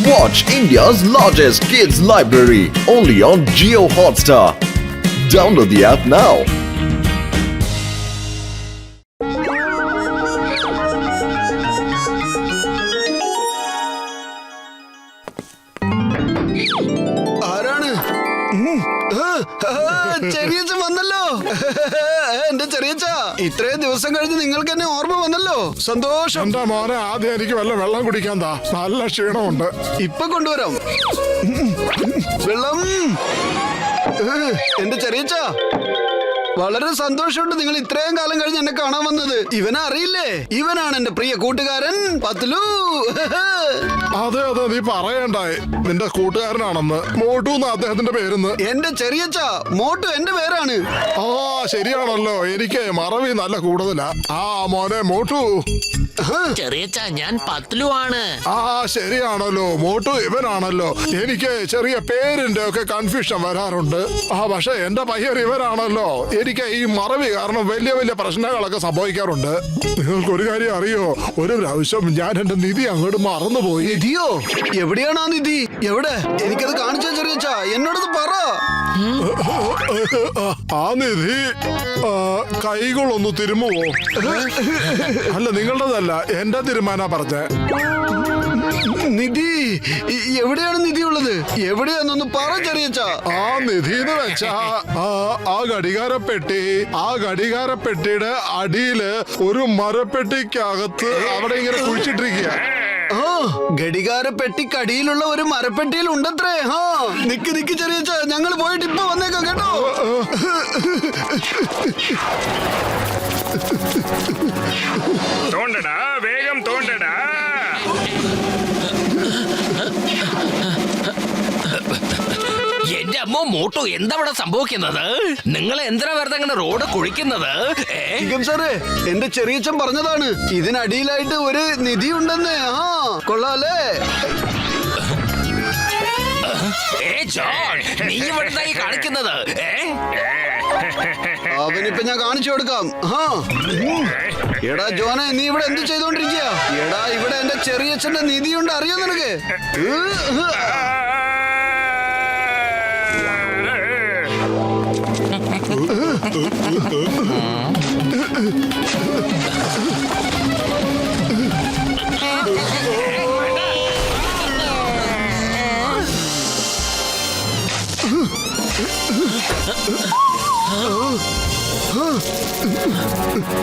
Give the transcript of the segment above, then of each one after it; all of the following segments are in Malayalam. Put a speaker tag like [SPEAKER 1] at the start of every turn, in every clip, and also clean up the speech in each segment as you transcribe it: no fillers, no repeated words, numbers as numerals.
[SPEAKER 1] Watch India's largest kids library only on Jio Hotstar. Download the app now.
[SPEAKER 2] ചെറിയച്ഛൻ വന്നല്ലോ. എന്റെ ചെറിയച്ഛ, ഇത്രയും ദിവസം കഴിഞ്ഞ് നിങ്ങൾക്ക് എന്നെ ഓർമ്മ വന്നല്ലോ. സന്തോഷം.
[SPEAKER 3] എന്റെ മോനെ, ആദ്യം എനിക്ക് വല്ല വെള്ളം കുടിക്കാൻ താ. നല്ല ക്ഷീണമുണ്ട്.
[SPEAKER 2] ഇപ്പൊ കൊണ്ടുവരാം വെള്ളം. എന്റെ ചെറിയച്ഛ, വളരെ സന്തോഷമുണ്ട് നിങ്ങൾ ഇത്രയും കാലം കഴിഞ്ഞ് എന്നെ കാണാൻ വന്നത്. ഇവനെ അറിയില്ലേ? ഇവനാണ് എന്റെ പ്രിയ കൂട്ടുകാരൻ പത്ലു.
[SPEAKER 3] അതെ അതെ, നീ പറയണ്ടായി നിന്റെ കൂട്ടുകാരനാണെന്ന്. മോട്ടു എന്ന് അദ്ദേഹത്തിന്റെ പേരെന്ന്.
[SPEAKER 2] എന്റെ ചെറിയച്ഛ, മോട്ടു എന്റെ പേരാണ്.
[SPEAKER 3] ആ ശരിയാണല്ലോ, എനിക്ക് മറവി നല്ല കൂടുതലാ. ആ മോനെ മോട്ടു.
[SPEAKER 4] ചെറിയച്ഛ, ഞാൻ പത്ലു ആണ്.
[SPEAKER 3] ആ ശരിയാണല്ലോ, മോട്ടു ഇവനാണല്ലോ. എനിക്ക് ചെറിയ പേരിന്റെ ഒക്കെ കൺഫ്യൂഷൻ വരാറുണ്ട്. പക്ഷെ എന്റെ പയ്യൻ ഇവനാണല്ലോ. എനിക്ക് ഈ മറവി കാരണം വലിയ വലിയ പ്രശ്നങ്ങളൊക്കെ സംഭവിക്കാറുണ്ട്. നിങ്ങൾക്കൊരു കാര്യം അറിയോ? ഒരു പ്രാവശ്യം ഞാൻ എന്റെ നിധി അങ്ങോട്ട് മറന്നുപോയി.
[SPEAKER 2] നിധിയോ? എവിടെയാണ് ആ നിധി? എവിടെ? എനിക്കത് കാണിച്ചാ ചെറിയച്ഛ, എന്നോടത് പറ.
[SPEAKER 3] ആ നിധി കൈകളൊന്ന് തിരുമുവോ? അല്ല, നിങ്ങളുടേതല്ല, എന്റെ തീരുമാനാ പറഞ്ഞേ.
[SPEAKER 2] നിധി എവിടെയാണ് നിധി ഉള്ളത്? എവിടെയാന്നൊന്ന് പറ ചെറിയച്ഛ.
[SPEAKER 3] ആ നിധി എന്ന് വെച്ചാ ആ ഘടികാരപ്പെട്ടിയുടെ അടിയില് ഒരു മരപ്പെട്ടിക്കകത്ത് അവിടെ ഇങ്ങനെ കുഴിച്ചിട്ടിരിക്കുക.
[SPEAKER 2] ഘടികാരപ്പെട്ടിക്കടിയിലുള്ള ഒരു മരപ്പെട്ടിയിൽ ഉണ്ടത്രേ. നിക്ക് ചെറിയച്ഛ, ഞങ്ങൾ പോയിട്ട് ഇപ്പൊ വന്നേക്കാം കേട്ടോ.
[SPEAKER 5] തോണ്ടടാ, വേഗം തോണ്ടടാ.
[SPEAKER 4] എന്റെ അമ്മ മോട്ടു, എന്താ ഇവിടെ സംഭവിക്കുന്നത്? നിങ്ങൾ എന്തിനാ വെറുതെ അങ്ങനെ റോഡ് കുഴിക്കുന്നത്?
[SPEAKER 2] സാറേ, എന്റെ ചെറിയച്ഛൻ പറഞ്ഞതാണ് ഇതിനടിയിലായിട്ട് ഒരു നിധി ഉണ്ടെന്ന്. കൊള്ളാലേ.
[SPEAKER 4] നീ ഇവിടെ കാണിക്കുന്നത്?
[SPEAKER 2] അവനിപ്പൊ ഞാൻ കാണിച്ചു കൊടുക്കാം. എടാ ജോനെ, നീ ഇവിടെ എന്ത് ചെയ്തോണ്ടിരിക്കുക? എടാ, ഇവിടെ എന്റെ ചെറിയച്ഛന്റെ നിധിയുണ്ട്, അറിയോ നിനക്ക്?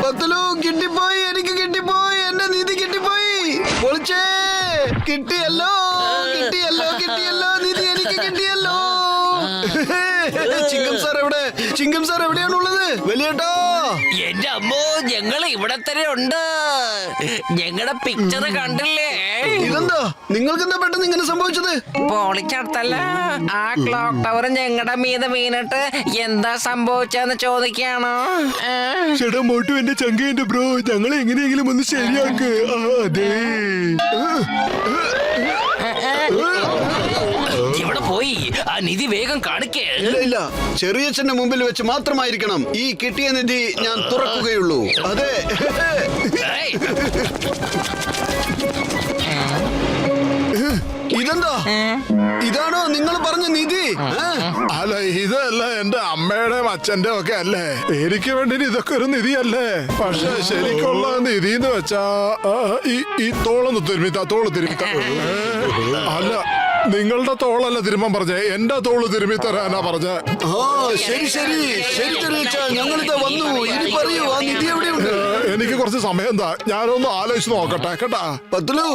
[SPEAKER 2] പത്ലു, കിട്ടിപ്പോയി, എനിക്ക് കിട്ടിപ്പോയി, എന്റെ നിധി കിട്ടിപ്പോയി. പൊളിച്ചേ, കിട്ടിയല്ലോ, നിധി എനിക്ക് കിട്ടിയല്ലോ. ചിങ്കം സാർ എവിടെ? ചിങ്കം സാർ എവിടെയാണുള്ളത്? വലിയേട്ടാ.
[SPEAKER 4] എന്റെ അമ്മോ, ഞങ്ങൾ ഇവിടെ തന്നെ ഉണ്ട്. ഞങ്ങളുടെ പിക്ചർ കണ്ടില്ലേ?
[SPEAKER 2] ഇതെന്താ, നിങ്ങൾക്ക് എന്താ പെട്ടെന്ന് ഇങ്ങനെ സംഭവിച്ചത്?
[SPEAKER 4] പൊളിച്ചടുത്തല്ല, ആ ക്ലോക്ക് ടവർ ഞങ്ങളുടെ മീതെ വീണിട്ട് എന്താ സംഭവിച്ചെന്ന് ചോദിക്കാണോ?
[SPEAKER 3] ചേട്ടാ മോട്ടു, എന്റെ ചങ്കേന്റെ ബ്രോ, ഞങ്ങളെ എങ്ങനെയെങ്കിലും ഒന്ന് ശരിയാക്ക്. അതെ,
[SPEAKER 4] ഇവിടെ പോയി ആ നിധി വേഗം കാണിക്കേ.
[SPEAKER 2] ഇല്ല, ചെറിയച്ഛന്റെ മുമ്പിൽ വെച്ച് മാത്രമായിരിക്കണം ഈ കിട്ടിയ നിധി ഞാൻ തുറക്കുകയുള്ളൂ. അതെ. ഇതെന്താ? ഇതാണോ നിങ്ങൾ പറഞ്ഞ നിധി?
[SPEAKER 3] അല്ല, ഇതല്ല, എന്റെ അമ്മയുടെയും അച്ഛന്റെ ഒക്കെ അല്ലേ. എനിക്ക് വേണ്ടി ഇതൊക്കെ ഒരു നിധിയല്ലേ. പക്ഷെ ശരിക്കുള്ള നിധി എന്ന് വെച്ചാ ഈ തോളൊന്ന് തോള് തിരുമിത്ത. അല്ല, നിങ്ങളുടെ തോളല്ല തിരുമ്പാൻ പറഞ്ഞേ, എന്റെ തോള് തിരുമ്മി തരാനാ പറഞ്ഞേ.
[SPEAKER 2] ശരി ചെറിയച്ഛ, ഞങ്ങളിതാ വന്നു. ഇനി പറയൂ, ആ നിധി എവിടെയുണ്ട്?
[SPEAKER 3] എനിക്ക് കുറച്ച് സമയം എന്താ, ഞാനൊന്ന് ആലോചിച്ച് നോക്കട്ടെ കേട്ടാ.
[SPEAKER 2] പത്ലു,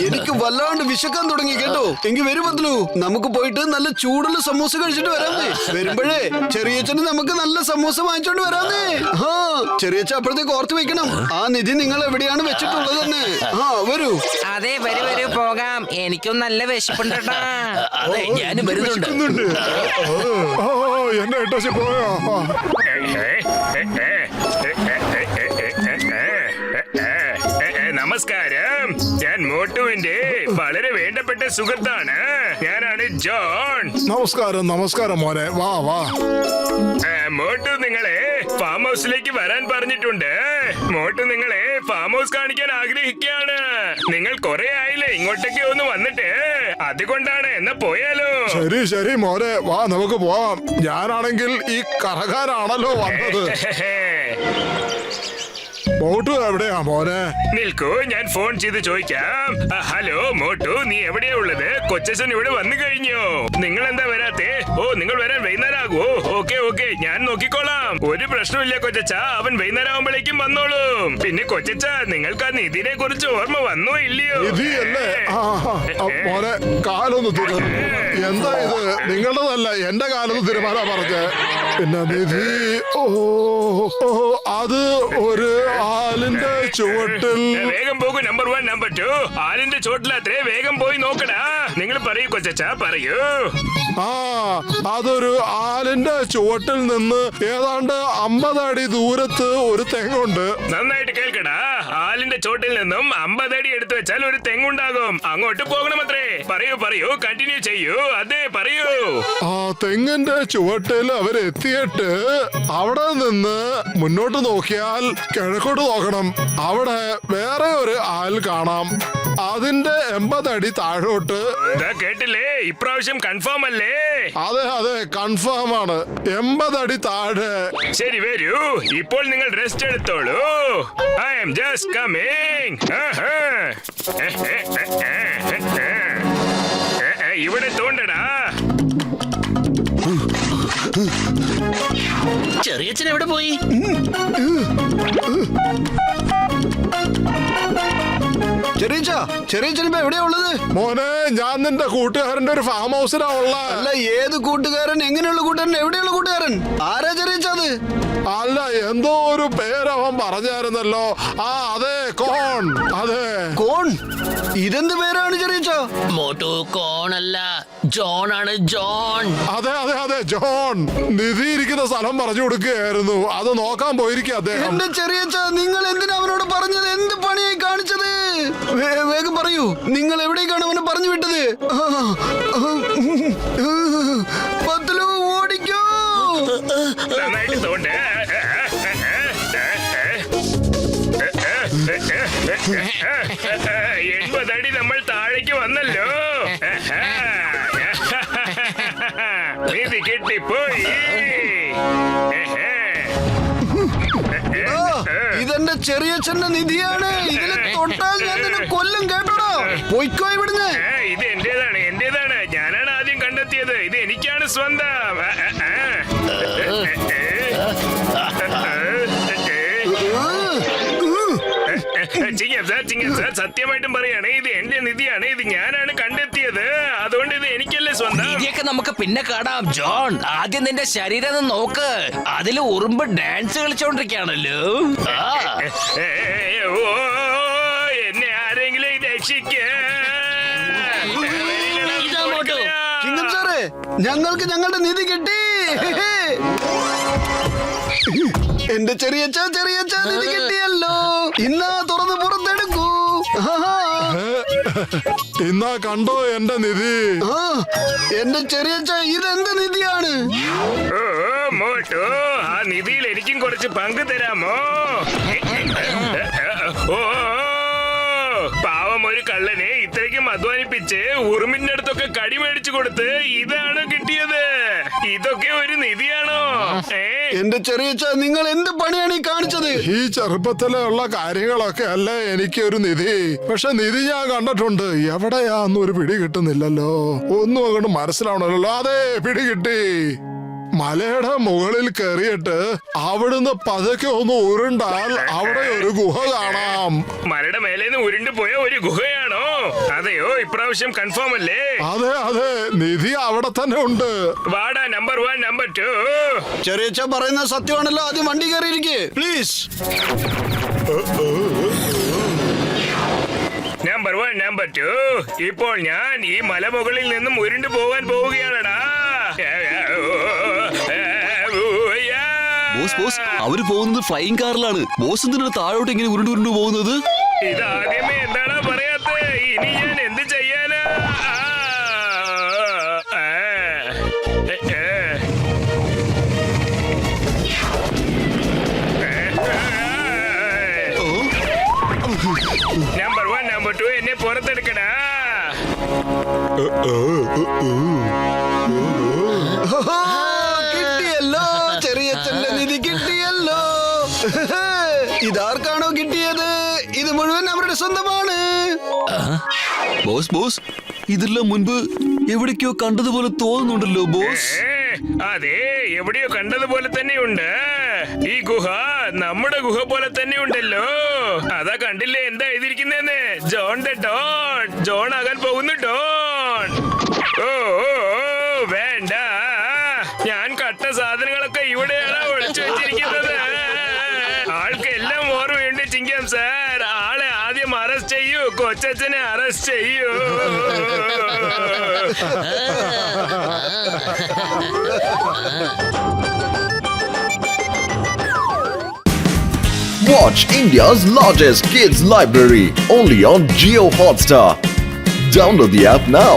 [SPEAKER 2] എനിക്ക് വല്ലാണ്ട് വിശക്കാൻ തുടങ്ങി കേട്ടോ. എങ്കിൽ വരും പത്ലു, നമുക്ക് പോയിട്ട് നല്ല ചൂടുള്ള സമൂസ കഴിച്ചിട്ട് വരാന്നേ. വരുമ്പോഴേ ചെറിയച്ഛന് നമുക്ക് നല്ല സമൂസ വാങ്ങിച്ചോണ്ട് വരാന്നേ. ചെറിയച്ഛ അപ്പോഴത്തേക്ക് ഓർത്ത് വെക്കണം, ആ നിധി നിങ്ങൾ എവിടെയാണ് വെച്ചിട്ടുള്ളതെന്ന്. വരൂ.
[SPEAKER 4] അതെ, വരൂ പോകാം. എനിക്കും നല്ല വിശപ്പുണ്ട്. അതെ, ഞാനും വരുന്നുണ്ട്.
[SPEAKER 3] എന്നെ ഇട്ടു പോയോ?
[SPEAKER 5] നമസ്കാരം. ഞാൻ മോട്ടുവിന്റെ വളരെ വേണ്ടപ്പെട്ട സുഹൃത്താണ്. ഞാനാണ് ജോൺ.
[SPEAKER 3] നമസ്കാരം നമസ്കാരം മോനെ, വാ വാ.
[SPEAKER 5] മോട്ടു നിങ്ങളെ ഫാം ഹൗസിലേക്ക് വരാൻ പറഞ്ഞിട്ടുണ്ട്. മോട്ടു നിങ്ങളെ ഫാം ഹൗസ് കാണിക്കാൻ ആഗ്രഹിക്കുകയാണ്. നിങ്ങൾ കുറെ ആയില്ലേ ഇങ്ങോട്ടേക്ക് ഒന്ന് വന്നിട്ട്, അതുകൊണ്ടാണ്. എന്നാ പോയാലോ?
[SPEAKER 3] ശരി ശരി മോനെ, വാ നമുക്ക് പോവാം. ഞാനാണെങ്കിൽ ഈ കറകാനാണല്ലോ വന്നത്. മോട്ടു എവിടെയാ മോനെ?
[SPEAKER 5] നിൽക്കൂ, ഞാൻ ഫോൺ ചെയ്ത് ചോദിക്കാം. ഹലോ മോട്ടു, നീ എവിടെയാ ഉള്ളത്? കൊച്ചൻ ഇവിടെ വന്നു കഴിഞ്ഞു. നിങ്ങൾ എന്താ വരാത്തെ? ഓ, നിങ്ങൾ വരാൻ വൈകുന്നേരം ആകുമോ? ഓക്കെ ഓക്കെ, ഞാൻ നോക്കിക്കോളാം. ഒരു പ്രശ്നമില്ല കൊച്ചച്ച, അവൻ വൈകുന്നേരം ആകുമ്പോഴേക്കും വന്നോളും. പിന്നെ കൊച്ചച്ച, നിങ്ങൾക്ക് ആ നിധിനെ കുറിച്ച് ഓർമ്മ വന്നോ ഇല്ലയോ?
[SPEAKER 3] നിധിയല്ലേ? മോനെ കാലൊന്ന് തിരു. എന്താ ഇത്? നിങ്ങളുടേതല്ല, എന്റെ കാലൊന്ന് തിരുമാനാ പറഞ്ഞേ. പിന്നെ നിധി, ഓ ഓ, അത് ഒരു ആലിന്റെ ചുവട്ടിൽ.
[SPEAKER 5] വേഗം പോകൂ. Number 1 number 2 ആലിന്റെ ചോട്ടിലാത്രേ. വേഗം പോയി നോക്കടാ. നിങ്ങൾ പറയൂ കൊച്ചച്ച, പറയൂ.
[SPEAKER 3] ആ, അതൊരു ആലിന്റെ ചുവട്ടിൽ നിന്ന് ഏതാണ്ട് 50 അടി ദൂരത്ത് ഒരു തെങ്ങുണ്ട്.
[SPEAKER 5] നന്നായിട്ട് കേൾക്കടാ. ആലിന്റെ ചോട്ടിൽ നിന്നും 50 അടി എടുത്തു വെച്ചാൽ ഒരു തെങ്ങുണ്ടാകും. അങ്ങോട്ട് പോകണമത്രേ. പറയൂ പറയൂ, കണ്ടിന്യൂ ചെയ്യൂ. അതെ, പറയൂ.
[SPEAKER 3] ആ തെങ്ങിന്റെ ചുവട്ടിൽ അവരെത്തിയിട്ട് അവിടെ നിന്ന് മുന്നോട്ട് നോക്കിയാൽ കിഴക്കോട്ട് നോക്കണം. അവിടെ വേറെ ഒരു ആൽ കാണാം. അതിന്റെ 80 അടി താഴോട്ട്.
[SPEAKER 5] കേട്ടില്ലേ? ഇപ്രാവശ്യം കൺഫേം അല്ലേ?
[SPEAKER 3] അതെ അതെ, കൺഫേം ആണ്. 80 അടി താഴെ.
[SPEAKER 5] ശരി, വരൂ. ഇപ്പോൾ നിങ്ങൾ റെസ്റ്റ് എടുത്തോളൂ. I am just coming. ഇവിടെ തോണ്ടടാ.
[SPEAKER 4] ചെറിയച്ഛൻ എവിടെ പോയി?
[SPEAKER 2] ചെറിയച്ചൻ ഇപ്പൊ എവിടെയാ ഉള്ളത്?
[SPEAKER 3] മോനെ, ഞാൻ നിന്റെ കൂട്ടുകാരന്റെ ഒരു ഫാം ഹൗസിലാ ഉള്ള.
[SPEAKER 2] അല്ല, ഏത് കൂട്ടുകാരൻ? എങ്ങനെയുള്ള കൂട്ടുകാരൻ? എവിടെയുള്ള കൂട്ടുകാരൻ? ആരാ ചെറിയച്ചത്?
[SPEAKER 3] അല്ല, എന്തോ ഒരു പേരവൻ പറഞ്ഞായിരുന്നല്ലോ. ആ അതെ, കോൺ. അതെ,
[SPEAKER 2] കോൺ. ഇതെന്ത് പേരാണ് ചെറിയച്ച?
[SPEAKER 4] മോട്ടു കോണല്ല, ജോൺ ആണ്. ജോൺ.
[SPEAKER 3] അതെ അതെ അതെ, ജോൺ. നിധി ഇരിക്കുന്ന സ്ഥലം പറഞ്ഞു കൊടുക്കുകയായിരുന്നു. അത് നോക്കാൻ പോയിരിക്കും അദ്ദേഹം.
[SPEAKER 2] എന്റെ ചെറിയച്ച, നിങ്ങൾ എന്തിനാ അവനോട് പറഞ്ഞത്? എന്ത് പണിയായി കാണിച്ചത്? വേഗം പറയൂ. നിങ്ങൾ എവിടേക്കാണ് അവനെ പറഞ്ഞു വിട്ടത്? പത്ലു, ഓടിക്കോ.
[SPEAKER 5] നന്നായിട്ട് തോണ്ട്. 80 അടി നമ്മൾ താഴേക്ക് വന്നല്ലോ. ഇത് കിട്ടിപ്പോയി.
[SPEAKER 2] ഇതെന്റെ ചെറിയച്ഛന്റെ നിധിയാണ്. ഇതിനെ തൊട്ടാൽ ഞാൻ നിന്നെ കൊല്ലും, കേട്ടോടോ. പോയിക്കോ ഇവിടുന്ന്.
[SPEAKER 5] ഇത് എന്റേതാണ്, എന്റേതാണ്. ഞാനാണ് ആദ്യം കണ്ടെത്തിയത്. ഇത് എനിക്കാണ് സ്വന്തം. ചിങ്ങം സാർ, സത്യമായിട്ടും പറയാണ്, ഇത് എന്റെ നിധിയാണ്. ഇത് ഞാനാണ് കണ്ടെത്തിയത്. അതുകൊണ്ട് ഇത് എനിക്കല്ലേ സ്വന്തം.
[SPEAKER 4] നിധിയൊക്കെ നമുക്ക് പിന്നെ കാണാം ജോൺ. ആദ്യം നിന്റെ ശരീരം ഒന്ന് നോക്ക്. അതിൽ ഉറുമ്പ് ഡാൻസ് കളിച്ചോണ്ടിരിക്കുകയാണല്ലോ.
[SPEAKER 5] ഓ, എന്നെ ആരെങ്കിലും രക്ഷിക്ക.
[SPEAKER 2] ചിങ്ങം സാറേ, ഞങ്ങൾക്ക് ഞങ്ങളുടെ നിധി കിട്ടി. എന്റെ ചെറിയച്ച നിധി കിട്ടിയല്ലോ. ഇന്നാ തുറന്ന് പുറത്തെടുക്കൂ.
[SPEAKER 3] ഇന്നാ കണ്ടോ എന്റെ നിധി?
[SPEAKER 2] എന്റെ ചെറിയച്ച, ഇതെന്ത് നിധിയാണ്?
[SPEAKER 5] ഓ മോട്ടു, ആ നിധിയിൽ എനിക്കും കുറച്ച് പങ്ക് തരാമോ? ഓ, പാവം ഒരു കള്ളനെ ഇത്രയ്ക്കും അധ്വാനിപ്പിച്ച് ഉറുമ്പിന്റെ അടുത്തൊക്കെ കടി മേടിച്ചു കൊടുത്ത് ഇതാണ് കിട്ടിയത്. ഇതൊക്കെ ഒരു നിധിയാണോ?
[SPEAKER 3] എന്റെ ചെറിയച്ച, നിങ്ങൾ എന്ത് പണിയാണ് ഈ കാണിച്ചത്? ഈ ചെറുപ്പത്തിലെ ഉള്ള കാര്യങ്ങളൊക്കെ അല്ലേ എനിക്കൊരു നിധി. പക്ഷെ നിധി ഞാൻ കണ്ടിട്ടുണ്ട്. എവിടെയാന്നൊരു പിടി കിട്ടുന്നില്ലല്ലോ. ഒന്നും അങ്ങോട്ട് മനസ്സിലാവണല്ലോ. അതെ, പിടി കിട്ടി. മലയുടെ മുകളിൽ കയറിയിട്ട് അവിടുന്ന് പതുക്കെ ഒന്ന് ഉരുണ്ടാൽ അവിടെ ഒരു ഗുഹ കാണാം.
[SPEAKER 5] മലയുടെ മേലേന്ന് ഉരുണ്ടു പോയ ഒരു ഗുഹയാണോ? അതെയോ? ഇപ്രാവശ്യം കൺഫേം അല്ലേ?
[SPEAKER 3] അതെ അതെ, നിധി അവിടെ തന്നെ ഉണ്ട്.
[SPEAKER 5] വാടാ, നമ്പർ 1 നമ്പർ 2.
[SPEAKER 2] ചെറിയച്ച പറയുന്ന സത്യമാണല്ലോ. ആദ്യം വണ്ടി കയറിയിരിക്കേ പ്ലീസ്.
[SPEAKER 5] നമ്പർ 1 നമ്പർ 2, ഇപ്പോൾ ഞാൻ ഈ മലമുകളിൽ നിന്നും ഉരുണ്ടു പോകാൻ പോവുകയാണടാ.
[SPEAKER 6] ബോസ്, അവര് പോകുന്നത് ഫ്ലൈയിങ് കാറിലാണ്. ബോസ് എന്തിനാണ് താഴോട്ട് ഇങ്ങനെ ഉരുണ്ടു പോകുന്നത്?
[SPEAKER 5] ഇതാദ്യമേ എന്താണോ പറയാത്തെ? ഇനി ഞാൻ എന്ത് ചെയ്യാനാ? നമ്പർ 1 നമ്പർ 2 എന്നെ പുറത്തെടുക്കടാ.
[SPEAKER 2] ഓഹോ, കിട്ടിയല്ലോ ചെറിയച്ഛന്റെ നിധി കിട്ടിയല്ലോ. ഇതാർക്കാണോ കിട്ടിയത് ഇത് മുഴുവൻ അവരുടെ സ്വന്തമാണ്.
[SPEAKER 6] ബോസ് ബോസ് ഇതെല്ലാം മുൻപ് എവിടേക്കോ കണ്ടതുപോലെ തോന്നുന്നുണ്ടല്ലോ ബോസ്.
[SPEAKER 5] അതെ, എവിടെയോ കണ്ടതുപോലെ തന്നെയുണ്ട്. ഈ ഗുഹ നമ്മുടെ ഗുഹ പോലെ തന്നെ ഉണ്ടല്ലോ. അതാ കണ്ടില്ലേ എന്താ എഴുതിയിരിക്കുന്നതെന്ന്? John the Don. ജോൺ ആകാൻ പോകുന്നു ഡോൺ. ഓ ഓ, ഓ, വേണ്ട. ഞാൻ കട്ട സാധനങ്ങളൊക്കെ ഇവിടെയാണ് ഒളിച്ചു വെച്ചിരിക്കുന്നത്. ആൾക്കെല്ലാം ഓർമ്മയുണ്ട് ചിങ്കം സാർ. ആളെ ആദ്യം അറസ്റ്റ് ചെയ്യൂ. കൊച്ചച്ഛനെ അറസ്റ്റ് ചെയ്യൂ.
[SPEAKER 1] Watch India's largest kids library only on Geo Hotstar. Download the app now.